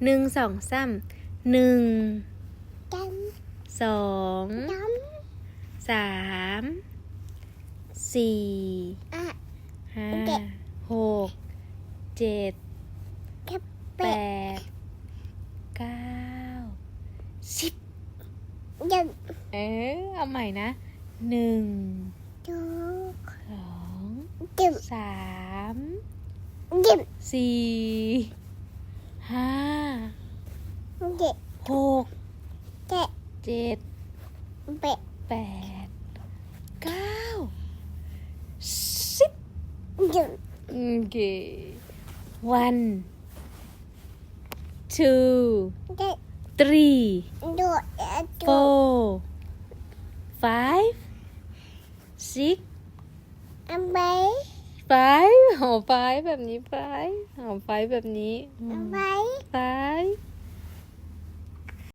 1 2 3 1 2 3 4 5 6 7 8 9 10เอาใหม่นะ1 2 3 4 5 6 7 8 9 10โอเค 1 2 3 4 5 6 5 5แบบนี้5แบบนี้5